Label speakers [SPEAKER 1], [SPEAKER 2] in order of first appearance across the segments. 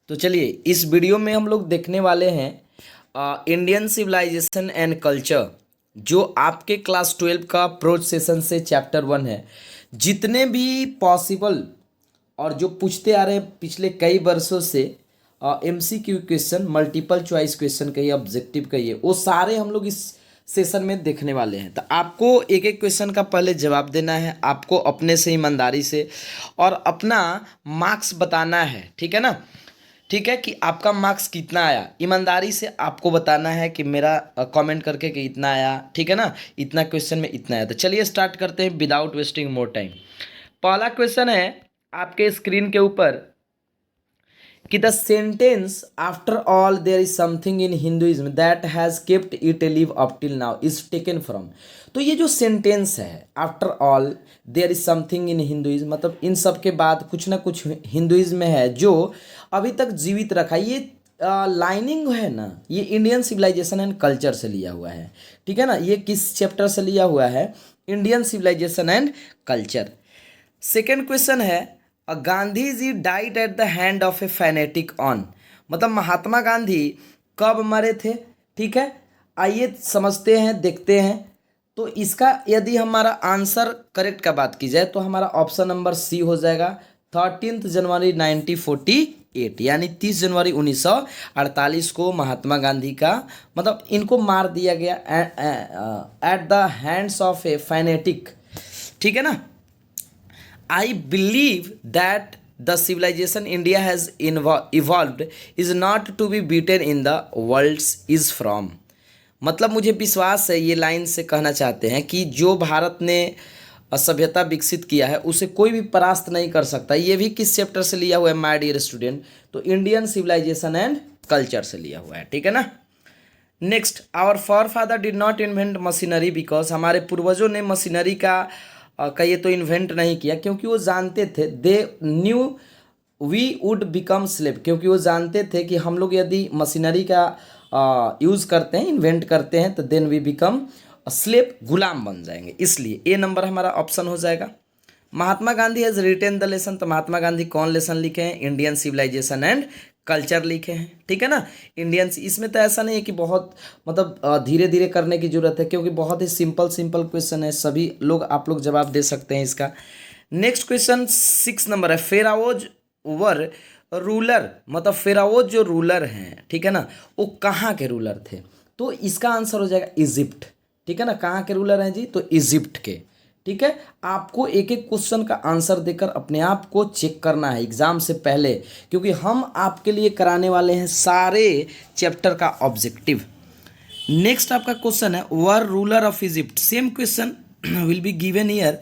[SPEAKER 1] तो चलिए इस वीडियो में हम लोग देखने वाले हैं इंडियन सिविलाइजेशन एंड कल्चर, जो आपके क्लास 12 का अप्रोच सेशन से चैप्टर 1 है। जितने भी पॉसिबल और जो पूछते आ रहे हैं पिछले कई वर्षों से MCQ question, multiple choice question कहिए, ऑब्जेक्टिव कहिए, वो सारे हम लोग इस सेशन में देखने वाले हैं। तो आपको एक एक क्वेश्चन का पहले जवाब देना है, आपको अपने से ईमानदारी से और अपना मार्क्स बताना है, ठीक है ना। ठीक है कि आपका मार्क्स कितना आया, ईमानदारी से आपको बताना है कि मेरा कमेंट करके कि इतना आया, ठीक है ना, इतना क्वेश्चन में इतना आया। तो चलिए स्टार्ट करते हैं विदाउट वेस्टिंग मोर टाइम। पहला क्वेश्चन है आपके स्क्रीन के ऊपर कि the sentence after all there is something in Hinduism that has kept it live up till now is taken from. तो ये जो सेंटेंस है after all there is something in Hinduism, मतलब इन सब के बाद कुछ ना कुछ हिंदुइज्म में है जो अभी तक जीवित रखा। ये लाइनिंग है ना, ये इंडियन सिविलाइजेशन एंड कल्चर से लिया हुआ है, ठीक है ना। ये किस चैप्टर से लिया हुआ है? Indian civilisation and culture. Second question है Gandhi ji died at the hand of a fanatic on, मतलब महात्मा गांधी कब मरे थे, ठीक है। आइए समझते हैं, देखते हैं। तो इसका यदि हमारा आंसर करेक्ट का बात की जाए तो हमारा ऑप्शन नंबर सी हो जाएगा 13 जनवरी 1948, यानी 30 जनवरी 1948 को महात्मा गांधी का मतलब इनको मार दिया गया at the hands of a fanatic, ठीक है ना। I believe that the civilization India has evolved is not to be beaten in the world is from। मतलब मुझे विश्वास है, ये लाइन से कहना चाहते हैं कि जो भारत ने सभ्यता विकसित किया है उसे कोई भी परास्त नहीं कर सकता। ये भी किस चैप्टर से लिया हुआ है माय डियर स्टूडेंट? तो इंडियन सिविलाइजेशन एंड कल्चर से लिया हुआ है, ठीक है ना। Next, hour for father did not invent machinery because, हमारे पूर्वजों ने मशीनरी का ये तो इन्वेंट नहीं किया क्योंकि वो जानते थे, they knew we would become slave, क्योंकि वो जानते थे कि हम लोग यदि मशीनरी का यूज़ करते हैं, इन्वेंट करते हैं, तो देन वी बिकम स्लेव, गुलाम बन जाएंगे। इसलिए ए नंबर हमारा ऑप्शन हो जाएगा। Mahatma Gandhi has written the lesson, तो महात्मा गांधी कौन लेसन लिखे हैं? इंडियन सिविलाइजेशन एंड कल्चर लिखे हैं, ठीक है ना। इंडियन, इसमें तो ऐसा नहीं है कि बहुत मतलब धीरे धीरे करने की जरूरत है, क्योंकि बहुत ही सिंपल सिंपल क्वेश्चन है, सभी लोग आप लोग जवाब दे सकते हैं इसका। नेक्स्ट क्वेश्चन 6 नंबर है फेराओज वर रूलर, मतलब फेराओज जो रूलर हैं, ठीक है ना, वो कहाँ के रूलर थे? तो इसका आंसर हो जाएगा इजिप्ट, ठीक है ना। कहाँ के रूलर हैं जी? तो इजिप्ट के, ठीक है। आपको एक एक क्वेश्चन का आंसर देकर अपने आप को चेक करना है एग्जाम से पहले, क्योंकि हम आपके लिए कराने वाले हैं सारे चैप्टर का ऑब्जेक्टिव। नेक्स्ट आपका क्वेश्चन है were ruler of Egypt, same question will be given year.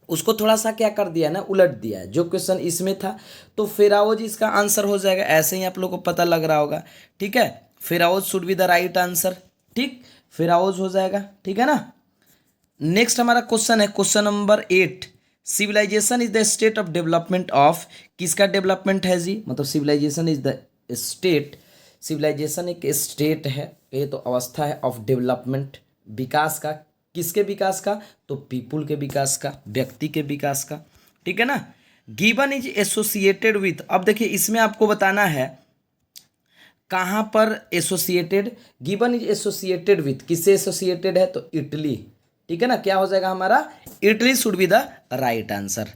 [SPEAKER 1] उसको थोड़ा सा क्या कर दिया है ना, उलट दिया है। जो क्वेश्चन इसमें था तो फेराओज इसका आंसर हो जाएगा, ऐसे ही आप लोगों को पता लग रहा होगा, ठीक है। Pharaohs should be the right answer, ठीक, फेराओज हो जाएगा, ठीक है ना। नेक्स्ट हमारा क्वेश्चन है question number 8, civilisation is the state of development of, किसका डेवलपमेंट है जी? मतलब civilisation is the state, civilisation एक स्टेट है, ये तो अवस्था है ऑफ डेवलपमेंट, विकास का। किसके विकास का? तो पीपुल के विकास का, व्यक्ति के विकास का, ठीक है ना। गिवन इज एसोसिएटेड विथ, अब देखिए इसमें आपको बताना है कहाँ पर associated. Given is associated with, किससे एसोसिएटेड है? तो इटली, ठीक है ना। क्या हो जाएगा हमारा? Italy should be the right answer.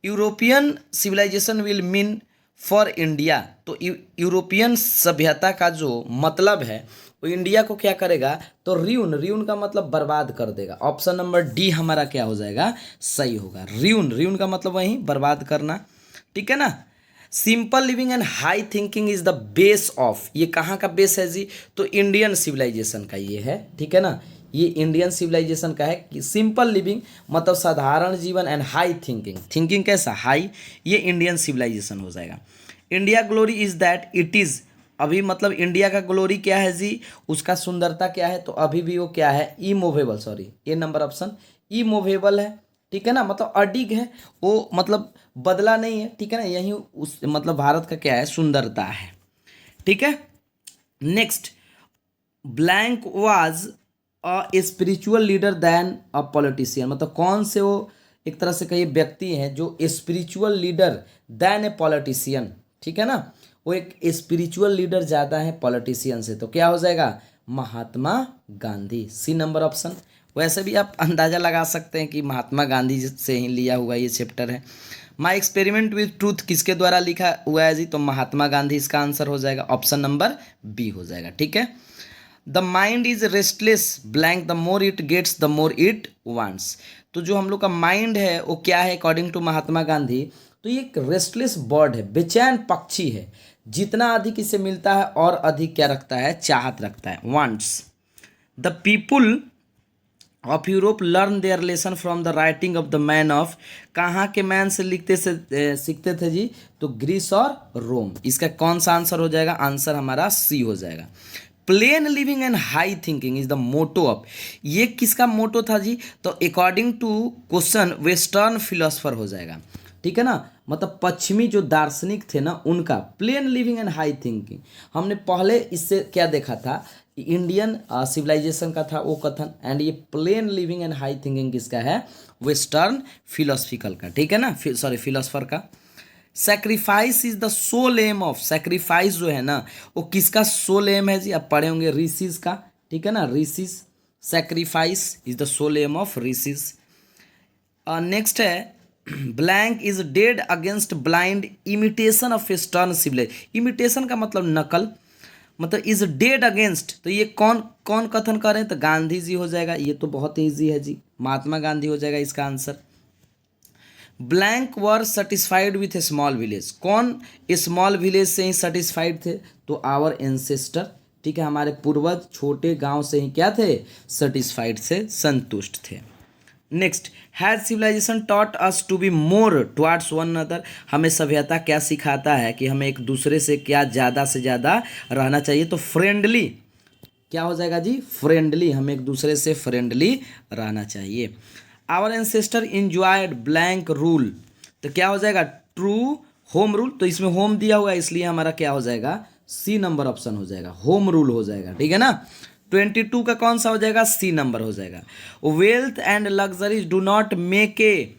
[SPEAKER 1] European civilisation will mean for India, तो यूरोपियन सभ्यता का जो मतलब है वो इंडिया को क्या करेगा? तो र्यून, र्यून का मतलब बर्बाद कर देगा। ऑप्शन नंबर डी हमारा क्या हो जाएगा? सही होगा। र्यून, र्यून का मतलब वही बर्बाद करना, ठीक है ना। Simple living and high thinking is the base of, ये कहाँ का बेस है जी? तो इंडियन सिविलाइजेशन का ये है, ठीक है ना। ये इंडियन सिविलाइजेशन का है कि सिंपल लिविंग मतलब साधारण जीवन एंड हाई थिंकिंग, थिंकिंग कैसा? हाई, ये इंडियन सिविलाइजेशन हो जाएगा। India glory is that it is, अभी मतलब इंडिया का ग्लोरी क्या है जी? उसका सुंदरता क्या है? तो अभी भी वो क्या है? इमूवेबल, सॉरी ए नंबर ऑप्शन इमूवेबल है, ठीक है ना। मतलब अडिग है वो, मतलब बदला नहीं है, ठीक है ना। यही उस मतलब भारत का क्या है? सुंदरता है, ठीक है। Next, blank was a spiritual leader then a politician, मतलब कौन से वो एक तरह से कहिए व्यक्ति हैं जो spiritual leader than a politician, ठीक है ना, वो एक स्पिरिचुअल लीडर ज़्यादा है पॉलिटिशियन से, तो क्या हो जाएगा महात्मा गांधी, सी नंबर ऑप्शन। वैसे भी आप अंदाज़ा लगा सकते हैं कि महात्मा गांधी से ही लिया हुआ ये चैप्टर है। माई एक्सपेरिमेंट विथ ट्रूथ किसके द्वारा लिखा हुआ है जी, तो महात्मा गांधी इसका आंसर हो जाएगा, ऑप्शन नंबर बी हो जाएगा, ठीक है। The mind is restless blank the more it gets the more it wants. तो जो हम लोग का माइंड है वो क्या है अकॉर्डिंग टू महात्मा गांधी, तो ये एक रेस्टलेस बर्ड है, बेचैन पक्षी है, जितना अधिक इसे मिलता है और अधिक क्या रखता है, चाहत रखता है, wants. The people of Europe learn their lesson from the writing of the man of, कहाँ के मैन से सीखते थे जी, तो ग्रीस और रोम। इसका कौन सा आंसर हो जाएगा, आंसर हमारा सी हो जाएगा। Plain living and high thinking is the motto of, ये किसका मोटो था जी, तो according to question western philosopher हो जाएगा, ठीक है ना, मतलब पश्चिमी जो दार्शनिक थे ना उनका, plane living and high thinking. हमने पहले इससे क्या देखा था, इंडियन सिविलाइजेशन का था वो कथन, एंड ये plain living and high thinking किसका है, वेस्टर्न फिलोसफिकल का, ठीक है ना, सॉरी फिलोसफर का। Sacrifice is the sole aim of, sacrifice जो है ना वो किसका सोल एम है जी, आप पढ़े होंगे ऋषिज का, ठीक है ना, rishis, sacrifice is the sole aim of rishis. Next है blank is dead against blind imitation of western civilise, imitation का मतलब नकल, मतलब इज डेड अगेंस्ट, तो ये कौन कौन कथन कर रहे हैं, तो गांधी जी हो जाएगा, ये तो बहुत ईजी है जी, महात्मा गांधी हो जाएगा इसका answer. Blank were satisfied with A small village, कौन स्मॉल विलेज से ही सेटिस्फाइड थे, तो आवर एंसेस्टर, ठीक है, हमारे पूर्वज छोटे गांव से ही क्या थे, सेटिस्फाइड से संतुष्ट थे। Next, has civilisation taught us to be more towards one another, हमें सभ्यता क्या सिखाता है कि हमें एक दूसरे से क्या ज़्यादा से ज़्यादा रहना चाहिए, तो फ्रेंडली, क्या हो जाएगा जी, फ्रेंडली, हमें एक दूसरे से फ्रेंडली रहना चाहिए। Our ancestor enjoyed blank rule, तो क्या हो जाएगा, ट्रू होम रूल, तो इसमें होम दिया हुआ है इसलिए हमारा क्या हो जाएगा, सी नंबर ऑप्शन हो जाएगा, होम रूल हो जाएगा, ठीक है ना। 22 का कौन सा हो जाएगा, सी नंबर हो जाएगा। Wealth and luxuries do not make a,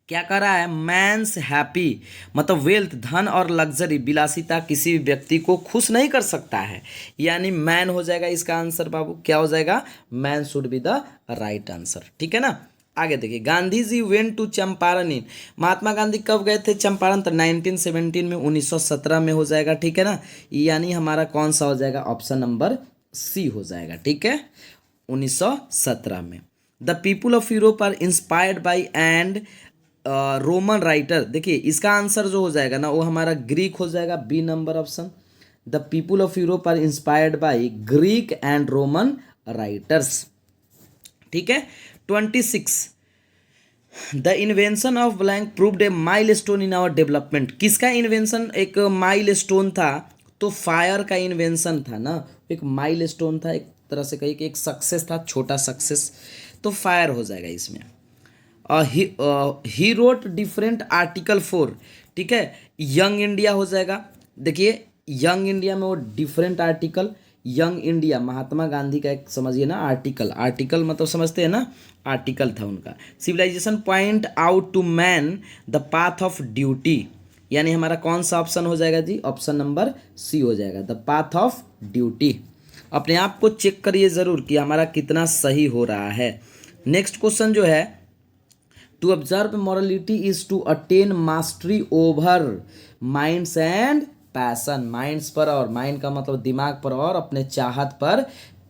[SPEAKER 1] क्या कर रहा है, मैंस हैप्पी, मतलब वेल्थ धन और लग्जरी विलासिता किसी भी व्यक्ति को खुश नहीं कर सकता है, यानी मैन हो जाएगा इसका आंसर बाबू, क्या हो जाएगा, man should be the right answer, ठीक है ना। आगे देखिए, गांधी जी वेंट टू चंपारण इन, महात्मा गांधी कब गए थे चंपारण, तो 1917 में, 1917 में हो जाएगा, ठीक है ना, यानी हमारा कौन सा हो जाएगा, ऑप्शन नंबर सी हो जाएगा, ठीक है, 1917 में। The people of Europe are inspired by and Roman writer, देखिए इसका आंसर जो हो जाएगा ना वो हमारा ग्रीक हो जाएगा, B number option. The people of Europe are inspired by Greek and Roman writers, ठीक है। 26, the invention of blank proved a milestone in our development, किसका इन्वेंशन एक माइलस्टोन था, तो फायर का इन्वेंशन था ना, एक माइलस्टोन था, एक तरह से कहिए कि एक सक्सेस था, छोटा सक्सेस, तो फायर हो जाएगा इसमें। ही रोट डिफरेंट आर्टिकल 4, ठीक है, यंग इंडिया हो जाएगा, देखिए यंग इंडिया में वो different article, young India Mahatma Gandhi का एक समझिए ना आर्टिकल, आर्टिकल मतलब समझते हैं ना, आर्टिकल था उनका। Civilisation point out to man the path of duty, यानी हमारा कौन सा ऑप्शन हो जाएगा जी, ऑप्शन नंबर सी हो जाएगा, द पाथ ऑफ ड्यूटी। अपने आप को चेक करिए ज़रूर कि हमारा कितना सही हो रहा है। नेक्स्ट क्वेश्चन जो है, to observe morality is to attain mastery over minds and passion, minds पर, और माइंड का मतलब दिमाग पर, और अपने चाहत पर,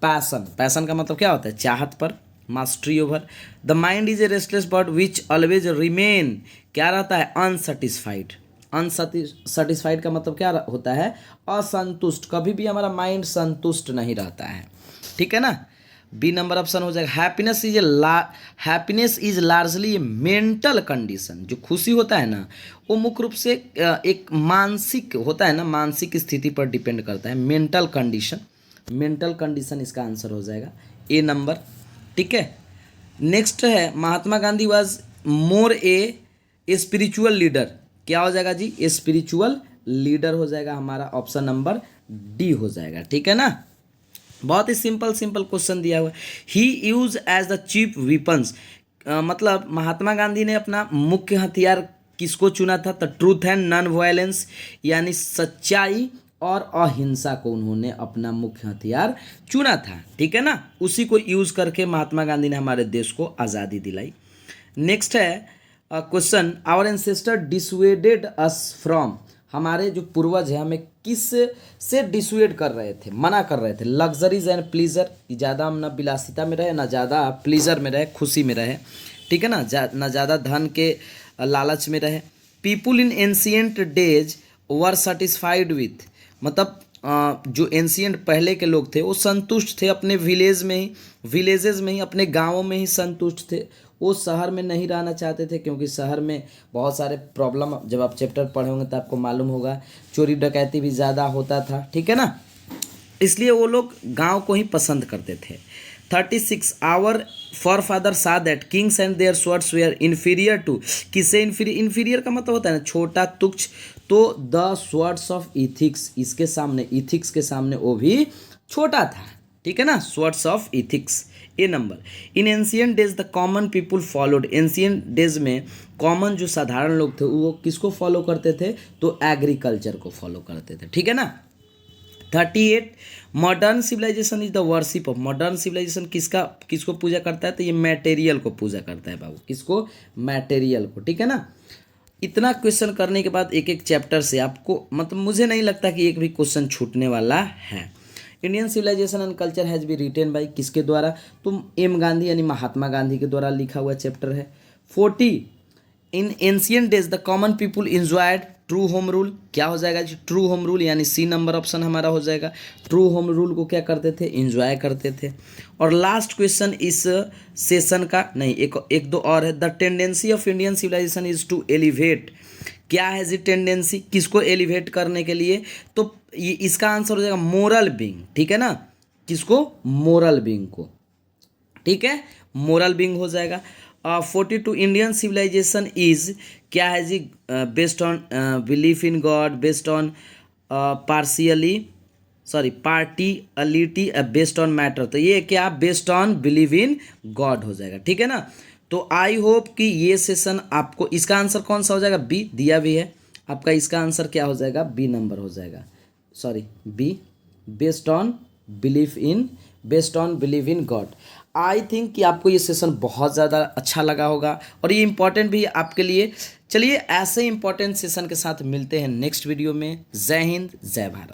[SPEAKER 1] पैसन, पैसन का मतलब क्या होता है, चाहत पर, mastery over. The mind is a restless bird which always remain, क्या रहता है, अनसेटिस्फाइड, अनसेटिस्फाइड का मतलब क्या होता है, असंतुष्ट, कभी भी हमारा माइंड संतुष्ट नहीं रहता है, ठीक है ना, बी नंबर ऑप्शन हो जाएगा। Happiness is largely mental condition, जो खुशी होता है ना वो मुख्य रूप से एक मानसिक होता है ना, मानसिक स्थिति पर डिपेंड करता है, मेंटल कंडीशन, मेंटल कंडीशन इसका आंसर हो जाएगा, ए नंबर, ठीक है। नेक्स्ट है, Mahatma Gandhi was more a spiritual leader, क्या हो जाएगा जी, ए स्पिरिचुअल लीडर हो जाएगा हमारा, ऑप्शन नंबर डी हो जाएगा, ठीक है ना। बहुत ही सिंपल क्वेश्चन दिया हुआ है। He use as the cheap weapons, मतलब महात्मा गांधी ने अपना मुख्य हथियार किसको चुना था? तो ट्रूथ एंड नॉन वायलेंस यानी सच्चाई और अहिंसा को उन्होंने अपना मुख्य हथियार चुना था। ठीक है ना, उसी को यूज करके महात्मा गांधी ने हमारे देश को आज़ादी दिलाई। नेक्स्ट है question, our ancestor dissuaded us from, हमारे जो पूर्वज हैं हमें किस से डिसुएड कर रहे थे, मना कर रहे थे? लग्जरीज एंड प्लीजर, ज़्यादा हम ना विलासिता में रहे ना ज़्यादा प्लीजर में रहे, खुशी में रहे। ठीक है ना, ना ज़्यादा धन के लालच में रहे। People in ancient days were satisfied with, मतलब जो एंशियंट पहले के लोग थे वो संतुष्ट थे अपने विलेजेस में ही, अपने गाँवों में ही संतुष्ट थे। वो शहर में नहीं रहना चाहते थे, क्योंकि शहर में बहुत सारे प्रॉब्लम, जब आप चैप्टर पढ़े होंगे तो आपको मालूम होगा, चोरी डकैती भी ज़्यादा होता था। ठीक है ना, इसलिए वो लोग गांव को ही पसंद करते थे। 36 our forefather saw that kings and their swords were inferior to, किससे इन्फीरियर का मतलब होता है ना छोटा, तुच्छ, तो द स्वर्ड्स ऑफ इथिक्स, इसके सामने, इथिक्स के सामने वो भी छोटा था। ठीक है ना, swords of ethics. A number, in ancient days the common people followed, ancient days में कॉमन जो साधारण लोग थे वो किसको फॉलो करते थे? तो एग्रीकल्चर को फॉलो करते थे। ठीक है ना। 38 modern civilisation is the worship of, modern civilisation किसको पूजा करता है? तो ये मटेरियल को पूजा करता है बाबू, किसको? मटेरियल को। ठीक है ना, इतना क्वेश्चन करने के बाद एक एक चैप्टर से आपको, मतलब मुझे नहीं लगता कि एक भी क्वेश्चन छूटने वाला है। Indian civilisation and culture has be written by, किसके द्वारा? तो एम गांधी यानी महात्मा गांधी के द्वारा लिखा हुआ चैप्टर है। 40 in ancient days the common people enjoyed true home rule, क्या हो जाएगा जी? ट्रू होम रूल, यानी सी नंबर ऑप्शन हमारा हो जाएगा। ट्रू होम रूल को क्या करते थे? इंजॉय करते थे। और लास्ट क्वेश्चन इस सेशन का, नहीं एक दो और है, the tendency of Indian civilisation is to elevate, क्या है जी टेंडेंसी? किसको एलिवेट करने के लिए? तो ये इसका आंसर हो जाएगा मोरल बीइंग। ठीक है ना, किसको? मोरल बीइंग को। ठीक है, मोरल बीइंग हो जाएगा। 42 इंडियन सिविलाइजेशन इज, क्या है जी? Based on belief in God, based on partiality, based on matter, तो ये क्या? Based on believe in God हो जाएगा। ठीक है ना, तो आई होप कि ये सेशन आपको, इसका आंसर कौन सा हो जाएगा? बी दिया भी है आपका, इसका आंसर क्या हो जाएगा? बी नंबर हो जाएगा, B, based on believe in God. I think कि आपको ये सेशन बहुत ज़्यादा अच्छा लगा होगा और ये इंपॉर्टेंट भी है आपके लिए। चलिए ऐसे इंपॉर्टेंट सेशन के साथ मिलते हैं नेक्स्ट वीडियो में। जय हिंद, जय भारत।